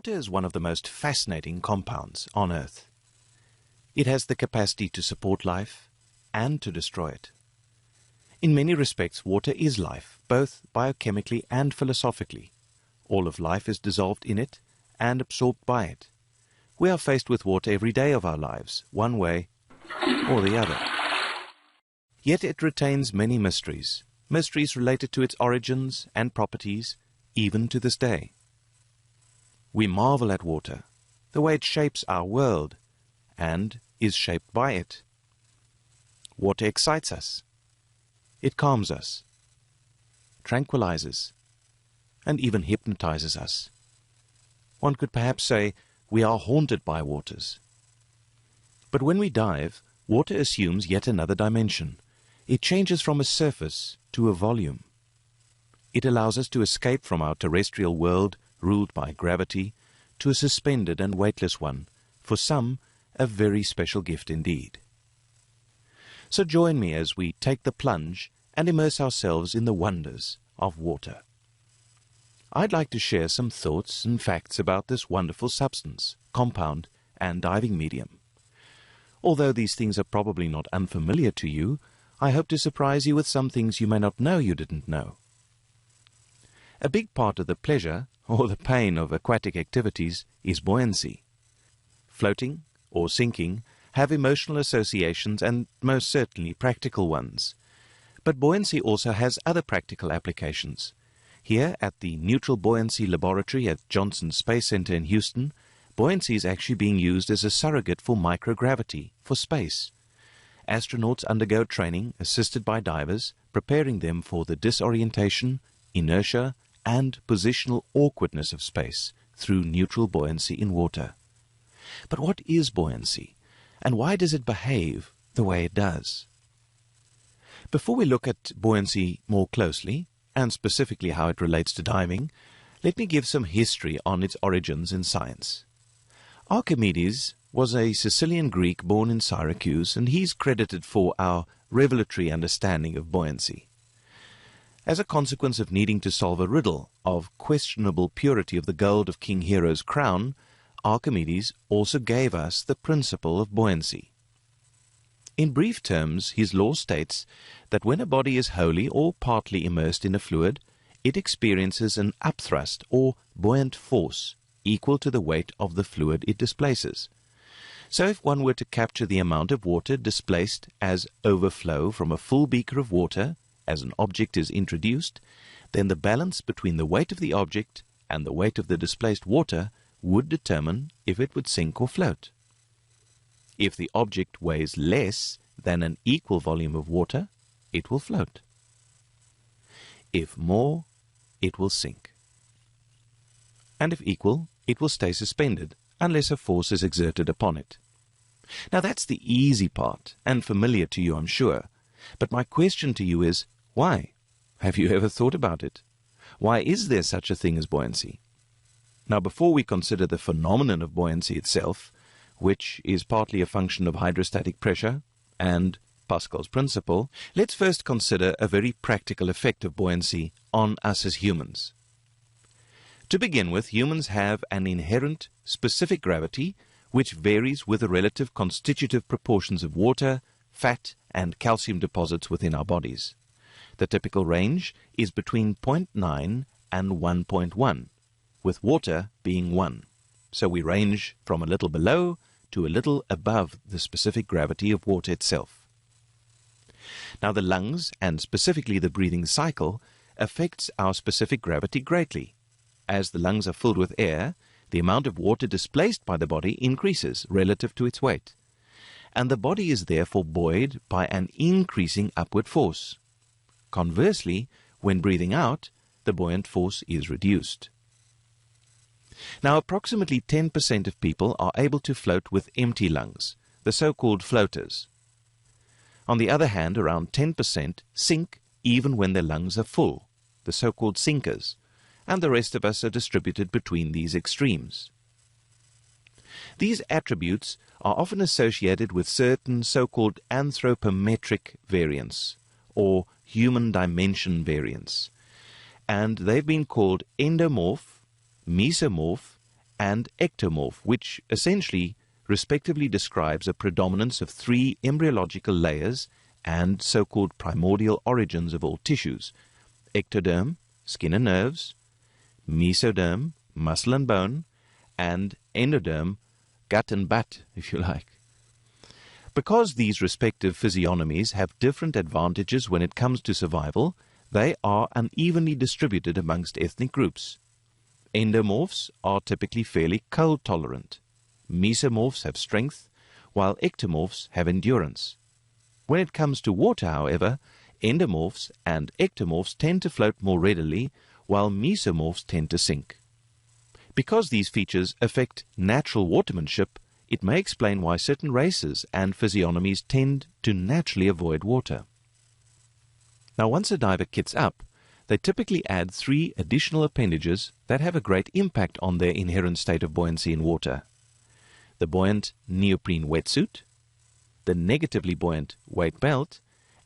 Water is one of the most fascinating compounds on Earth. It has the capacity to support life and to destroy it. In many respects, water is life, both biochemically and philosophically. All of life is dissolved in it and absorbed by it. We are faced with water every day of our lives, one way or the other. Yet it retains many mysteries, mysteries related to its origins and properties, even to this day. We marvel at water, the way it shapes our world, and is shaped by it. Water excites us. It calms us, tranquilizes, and even hypnotizes us. One could perhaps say we are haunted by waters. But when we dive, water assumes yet another dimension. It changes from a surface to a volume. It allows us to escape from our terrestrial world, ruled by gravity, to a suspended and weightless one, for some, a very special gift indeed. So join me as we take the plunge and immerse ourselves in the wonders of water. I'd like to share some thoughts and facts about this wonderful substance, compound, and diving medium. Although these things are probably not unfamiliar to you, I hope to surprise you with some things you may not know you didn't know. A big part of the pleasure or the pain of aquatic activities is buoyancy. Floating or sinking have emotional associations and most certainly practical ones. But buoyancy also has other practical applications. Here at the Neutral Buoyancy Laboratory at Johnson Space Center in Houston, buoyancy is actually being used as a surrogate for microgravity, for space. Astronauts undergo training assisted by divers, preparing them for the disorientation, inertia, and positional awkwardness of space through neutral buoyancy in water. But what is buoyancy, and why does it behave the way it does? Before we look at buoyancy more closely, and specifically how it relates to diving, let me give some history on its origins in science. Archimedes was a Sicilian Greek born in Syracuse, and he's credited for our revelatory understanding of buoyancy. As a consequence of needing to solve a riddle of questionable purity of the gold of King Hero's crown, Archimedes also gave us the principle of buoyancy. In brief terms, his law states that when a body is wholly or partly immersed in a fluid, it experiences an upthrust or buoyant force equal to the weight of the fluid it displaces. So if one were to capture the amount of water displaced as overflow from a full beaker of water as an object is introduced, then the balance between the weight of the object and the weight of the displaced water would determine if it would sink or float. If the object weighs less than an equal volume of water, it will float. If more, it will sink. And if equal, it will stay suspended, unless a force is exerted upon it. Now that's the easy part, and familiar to you, I'm sure. But my question to you is, why? Have you ever thought about it? Why is there such a thing as buoyancy? Now, before we consider the phenomenon of buoyancy itself, which is partly a function of hydrostatic pressure and Pascal's principle, let's first consider a very practical effect of buoyancy on us as humans. To begin with, humans have an inherent specific gravity which varies with the relative constitutive proportions of water, fat, and calcium deposits within our bodies. The typical range is between 0.9 and 1.1, with water being 1. So we range from a little below to a little above the specific gravity of water itself. Now the lungs, and specifically the breathing cycle, affects our specific gravity greatly. As the lungs are filled with air, the amount of water displaced by the body increases relative to its weight, and the body is therefore buoyed by an increasing upward force. Conversely, when breathing out, the buoyant force is reduced. Now, approximately 10% of people are able to float with empty lungs, the so-called floaters. On the other hand, around 10% sink even when their lungs are full, the so-called sinkers, and the rest of us are distributed between these extremes. These attributes are often associated with certain so-called anthropometric variants, or human dimension variants, and they've been called endomorph, mesomorph, and ectomorph, which essentially respectively describes a predominance of 3 embryological layers and so-called primordial origins of all tissues: ectoderm, skin and nerves; mesoderm, muscle and bone; and endoderm, gut and butt, if you like. Because these respective physiognomies have different advantages when it comes to survival, they are unevenly distributed amongst ethnic groups. Endomorphs are typically fairly cold tolerant. Mesomorphs have strength, while ectomorphs have endurance. When it comes to water, however, endomorphs and ectomorphs tend to float more readily, while mesomorphs tend to sink. Because these features affect natural watermanship, it may explain why certain races and physiognomies tend to naturally avoid water. Now, once a diver kits up, they typically add 3 additional appendages that have a great impact on their inherent state of buoyancy in water: the buoyant neoprene wetsuit, the negatively buoyant weight belt,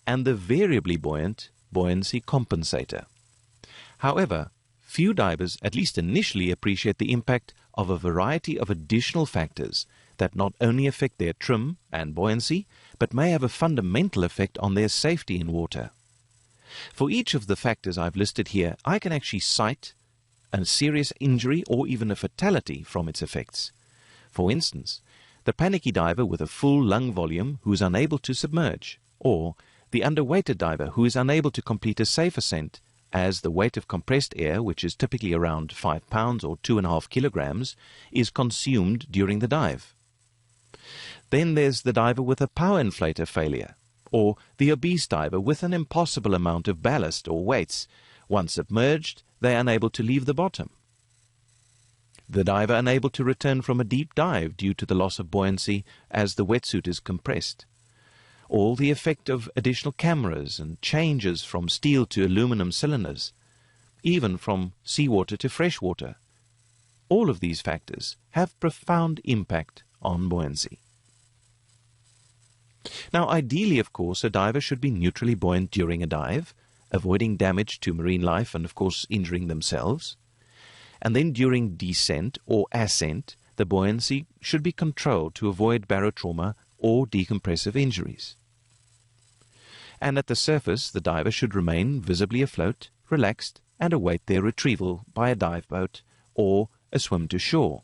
and the variably buoyant buoyancy compensator. However, few divers, at least initially, appreciate the impact of a variety of additional factors that not only affect their trim and buoyancy, but may have a fundamental effect on their safety in water. For each of the factors I've listed here, I can actually cite a serious injury or even a fatality from its effects. For instance, the panicky diver with a full lung volume who is unable to submerge, or the underweighted diver who is unable to complete a safe ascent as the weight of compressed air, which is typically around 5 pounds or 2.5 kilograms, is consumed during the dive. Then there's the diver with a power inflator failure, or the obese diver with an impossible amount of ballast or weights. Once submerged, they are unable to leave the bottom. The diver unable to return from a deep dive due to the loss of buoyancy as the wetsuit is compressed. Or the effect of additional cameras and changes from steel to aluminum cylinders, even from seawater to freshwater. All of these factors have profound impact on buoyancy. Now, ideally, of course, a diver should be neutrally buoyant during a dive, avoiding damage to marine life and, of course, injuring themselves. And then during descent or ascent, the buoyancy should be controlled to avoid barotrauma or decompressive injuries. And at the surface, the diver should remain visibly afloat, relaxed, and await their retrieval by a dive boat or a swim to shore.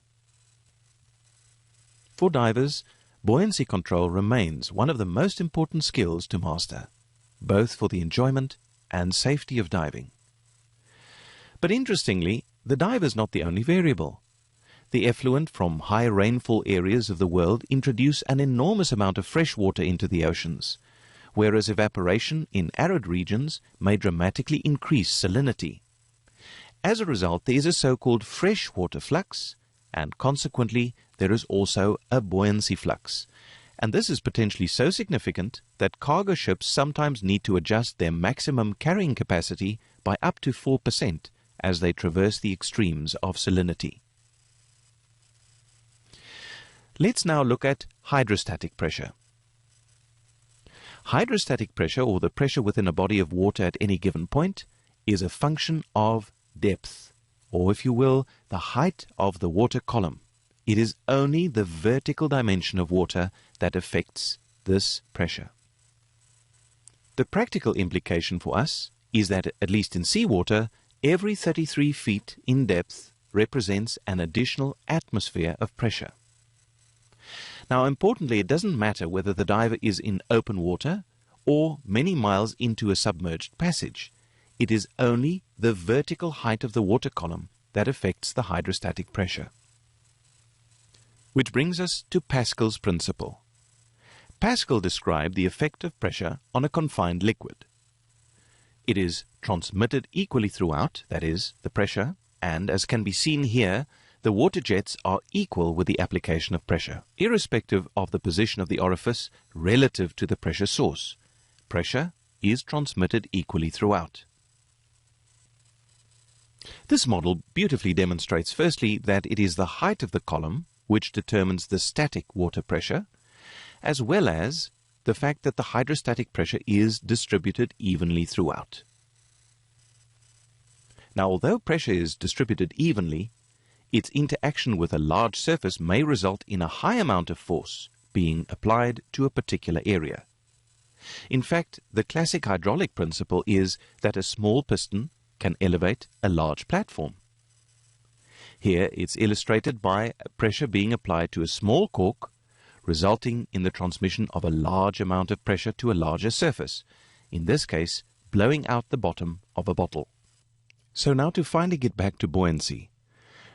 For divers, buoyancy control remains one of the most important skills to master, both for the enjoyment and safety of diving. But interestingly, the dive is not the only variable. The effluent from high rainfall areas of the world introduce an enormous amount of fresh water into the oceans, whereas evaporation in arid regions may dramatically increase salinity. As a result, there is a so-called freshwater flux, and consequently there is also a buoyancy flux. And this is potentially so significant that cargo ships sometimes need to adjust their maximum carrying capacity by up to 4% as they traverse the extremes of salinity. Let's now look at hydrostatic pressure. Hydrostatic pressure, or the pressure within a body of water at any given point, is a function of depth, or if you will, the height of the water column. It is only the vertical dimension of water that affects this pressure. The practical implication for us is that, at least in seawater, every 33 feet in depth represents an additional atmosphere of pressure. Now, importantly, it doesn't matter whether the diver is in open water or many miles into a submerged passage. It is only the vertical height of the water column that affects the hydrostatic pressure. Which brings us to Pascal's principle. Pascal described the effect of pressure on a confined liquid. It is transmitted equally throughout, that is, the pressure, and as can be seen here, the water jets are equal with the application of pressure, irrespective of the position of the orifice relative to the pressure source. Pressure is transmitted equally throughout. This model beautifully demonstrates firstly that it is the height of the column which determines the static water pressure, as well as the fact that the hydrostatic pressure is distributed evenly throughout. Now, although pressure is distributed evenly, its interaction with a large surface may result in a high amount of force being applied to a particular area. In fact, the classic hydraulic principle is that a small piston can elevate a large platform. Here it's illustrated by pressure being applied to a small cork, resulting in the transmission of a large amount of pressure to a larger surface, in this case blowing out the bottom of a bottle. So now to finally get back to buoyancy.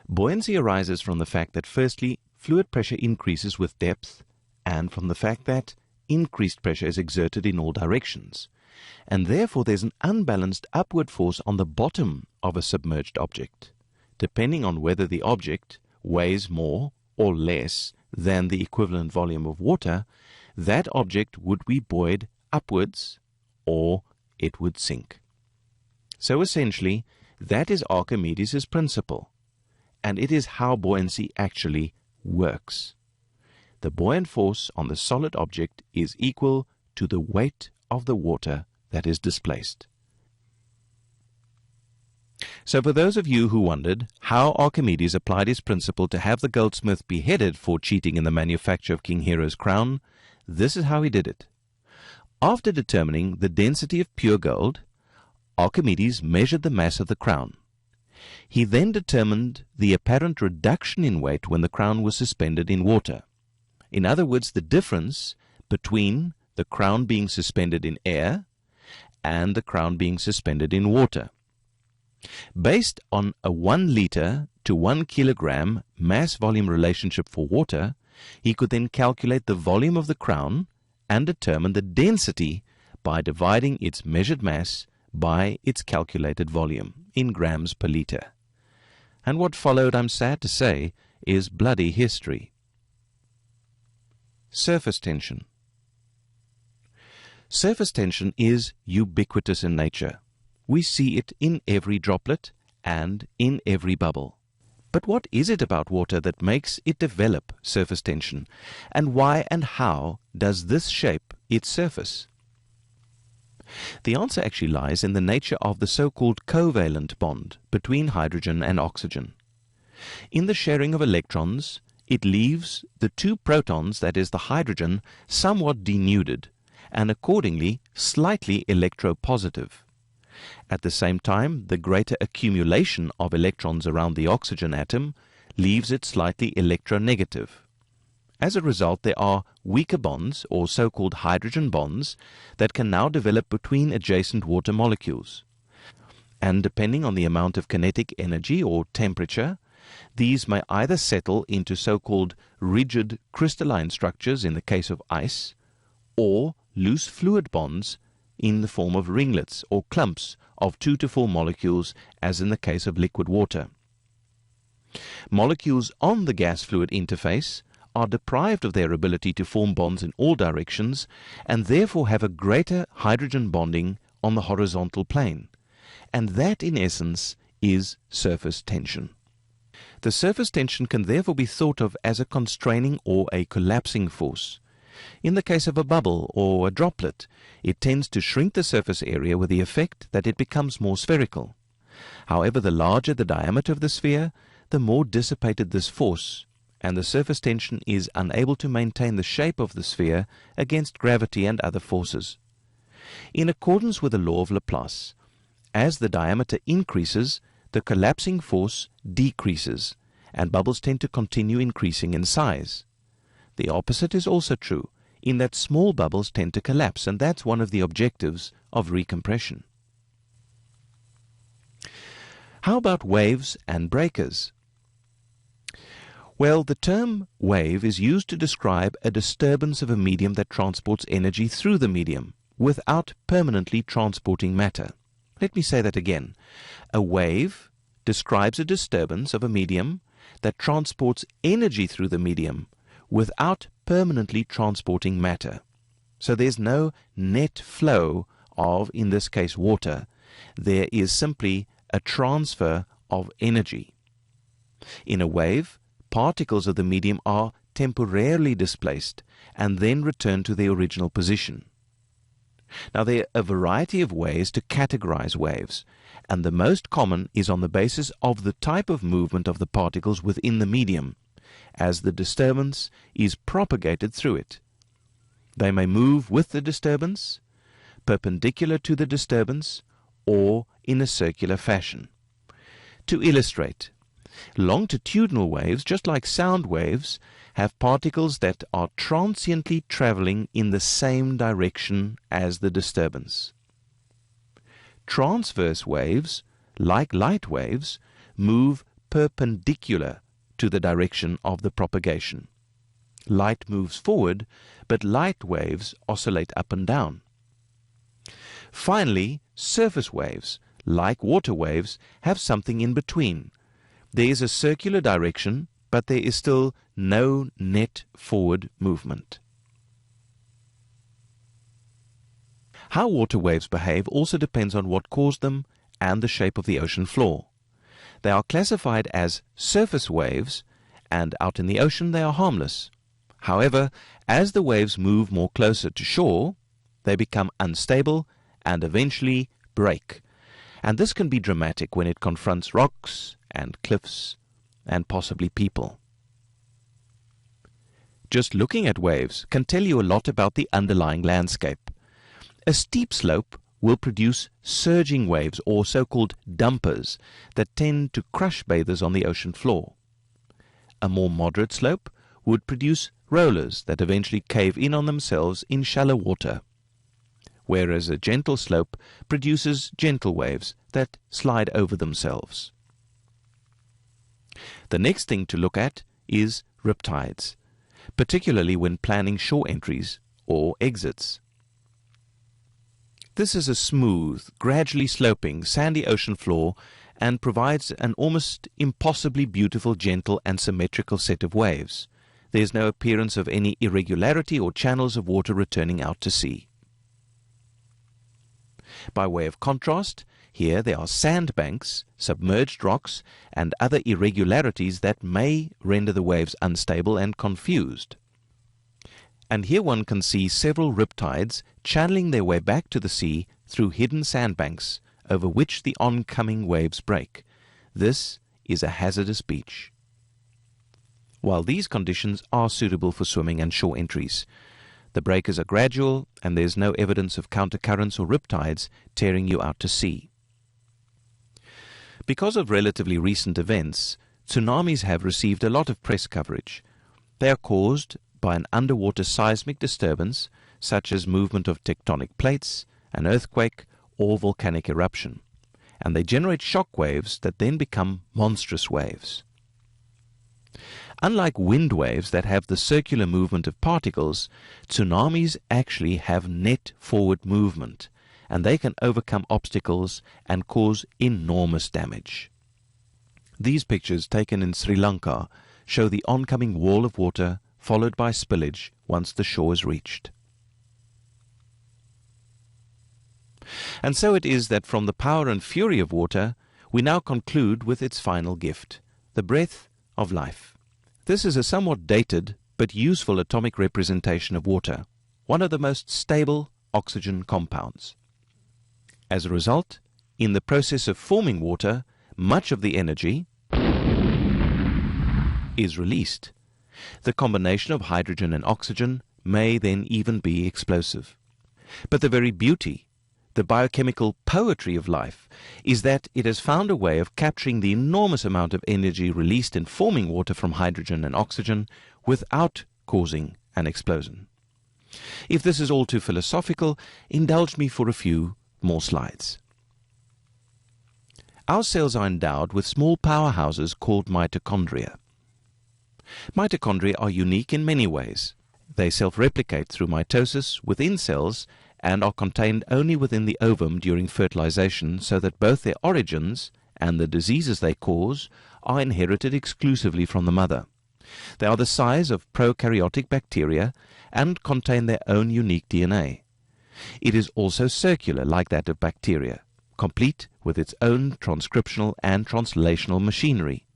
Buoyancy arises from the fact that firstly, fluid pressure increases with depth, and from the fact that increased pressure is exerted in all directions, and therefore there's an unbalanced upward force on the bottom of a submerged object. Depending on whether the object weighs more or less than the equivalent volume of water, that object would be buoyed upwards or it would sink. So essentially, that is Archimedes' principle, and it is how buoyancy actually works. The buoyant force on the solid object is equal to the weight of the water that is displaced. So for those of you who wondered how Archimedes applied his principle to have the goldsmith beheaded for cheating in the manufacture of King Hero's crown, this is how he did it. After determining the density of pure gold, Archimedes measured the mass of the crown. He then determined the apparent reduction in weight when the crown was suspended in water. In other words, the difference between the crown being suspended in air and the crown being suspended in water. Based on a 1 liter to 1 kilogram mass-volume relationship for water, he could then calculate the volume of the crown and determine the density by dividing its measured mass by its calculated volume in grams per liter. And what followed, I'm sad to say, is bloody history. Surface tension. Surface tension is ubiquitous in nature. We see it in every droplet and in every bubble. But what is it about water that makes it develop surface tension? And why and how does this shape its surface? The answer actually lies in the nature of the so-called covalent bond between hydrogen and oxygen. In the sharing of electrons, it leaves the two protons, that is the hydrogen, somewhat denuded and accordingly slightly electropositive. At the same time, the greater accumulation of electrons around the oxygen atom leaves it slightly electronegative. As a result, there are weaker bonds, or so-called hydrogen bonds, that can now develop between adjacent water molecules. And depending on the amount of kinetic energy or temperature, these may either settle into so-called rigid crystalline structures in the case of ice, or loose fluid bonds in the form of ringlets or clumps of 2 to 4 molecules, as in the case of liquid water. Molecules on the gas-fluid interface are deprived of their ability to form bonds in all directions and therefore have a greater hydrogen bonding on the horizontal plane. And that, in essence, is surface tension. The surface tension can therefore be thought of as a constraining or a collapsing force. In the case of a bubble or a droplet, it tends to shrink the surface area with the effect that it becomes more spherical. However, the larger the diameter of the sphere, the more dissipated this force, and the surface tension is unable to maintain the shape of the sphere against gravity and other forces. In accordance with the law of Laplace, as the diameter increases, the collapsing force decreases, and bubbles tend to continue increasing in size. The opposite is also true, in that small bubbles tend to collapse, and that's one of the objectives of recompression. How about waves and breakers? Well, the term wave is used to describe a disturbance of a medium that transports energy through the medium without permanently transporting matter. Let me say that again. A wave describes a disturbance of a medium that transports energy through the medium without permanently transporting matter. So there's no net flow of, in this case, water. There is simply a transfer of energy. In a wave, particles of the medium are temporarily displaced and then return to their original position. Now, there are a variety of ways to categorize waves, and the most common is on the basis of the type of movement of the particles within the medium, as the disturbance is propagated through it. They may move with the disturbance, perpendicular to the disturbance, or in a circular fashion. To illustrate, longitudinal waves, just like sound waves, have particles that are transiently traveling in the same direction as the disturbance. Transverse waves, like light waves, move perpendicular to the direction of the propagation. Light moves forward, but light waves oscillate up and down. Finally, surface waves, like water waves, have something in between. There is a circular direction, but there is still no net forward movement. How water waves behave also depends on what caused them and the shape of the ocean floor. They are classified as surface waves, and out in the ocean they are harmless. However, as the waves move more closer to shore, they become unstable and eventually break. And this can be dramatic when it confronts rocks and cliffs and possibly people. Just looking at waves can tell you a lot about the underlying landscape. A steep slope will produce surging waves, or so-called dumpers, that tend to crush bathers on the ocean floor. A more moderate slope would produce rollers that eventually cave in on themselves in shallow water, whereas a gentle slope produces gentle waves that slide over themselves. The next thing to look at is riptides, particularly when planning shore entries or exits. This is a smooth, gradually sloping, sandy ocean floor and provides an almost impossibly beautiful, gentle and symmetrical set of waves. There is no appearance of any irregularity or channels of water returning out to sea. By way of contrast, here there are sandbanks, submerged rocks, and other irregularities that may render the waves unstable and confused. And here one can see several riptides channeling their way back to the sea through hidden sandbanks over which the oncoming waves break. This is a hazardous beach. While these conditions are suitable for swimming and shore entries, the breakers are gradual and there is no evidence of countercurrents or riptides tearing you out to sea. Because of relatively recent events, tsunamis have received a lot of press coverage. They are caused by an underwater seismic disturbance, such as movement of tectonic plates, an earthquake, or volcanic eruption, and they generate shock waves that then become monstrous waves. Unlike wind waves that have the circular movement of particles, tsunamis actually have net forward movement, and they can overcome obstacles and cause enormous damage. These pictures taken in Sri Lanka show the oncoming wall of water followed by spillage once the shore is reached. And so it is that from the power and fury of water, we now conclude with its final gift, the breath of life. This is a somewhat dated but useful atomic representation of water, one of the most stable oxygen compounds. As a result, in the process of forming water, much of the energy is released. The combination of hydrogen and oxygen may then even be explosive. But the very beauty, the biochemical poetry of life, is that it has found a way of capturing the enormous amount of energy released in forming water from hydrogen and oxygen without causing an explosion. If this is all too philosophical, indulge me for a few more slides. Our cells are endowed with small powerhouses called mitochondria. Mitochondria are unique in many ways. They self-replicate through mitosis within cells and are contained only within the ovum during fertilization, so that both their origins and the diseases they cause are inherited exclusively from the mother. They are the size of prokaryotic bacteria and contain their own unique DNA. It is also circular like that of bacteria, complete with its own transcriptional and translational machinery.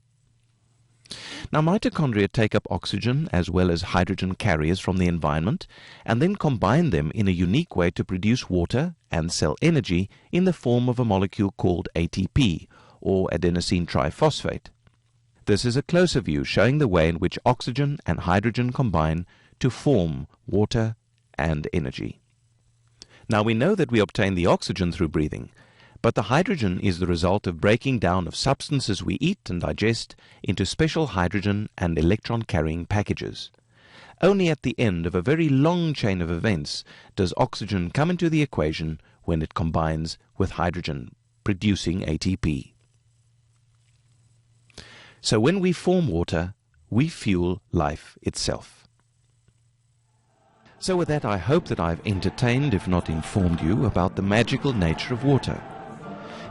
Now, mitochondria take up oxygen as well as hydrogen carriers from the environment and then combine them in a unique way to produce water and cell energy in the form of a molecule called ATP, or adenosine triphosphate. This is a closer view showing the way in which oxygen and hydrogen combine to form water and energy. Now, we know that we obtain the oxygen through breathing, but the hydrogen is the result of breaking down of substances we eat and digest into special hydrogen and electron-carrying packages. Only at the end of a very long chain of events does oxygen come into the equation when it combines with hydrogen, producing ATP. So when we form water, we fuel life itself. So with that, I hope that I've entertained, if not informed you, about the magical nature of water.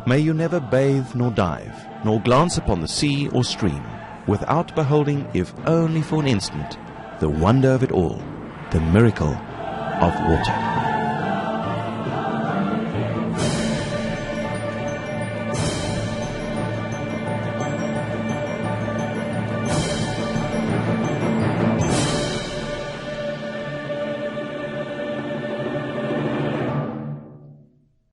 May you never bathe nor dive, nor glance upon the sea or stream, without beholding, if only for an instant, the wonder of it all, the miracle of water.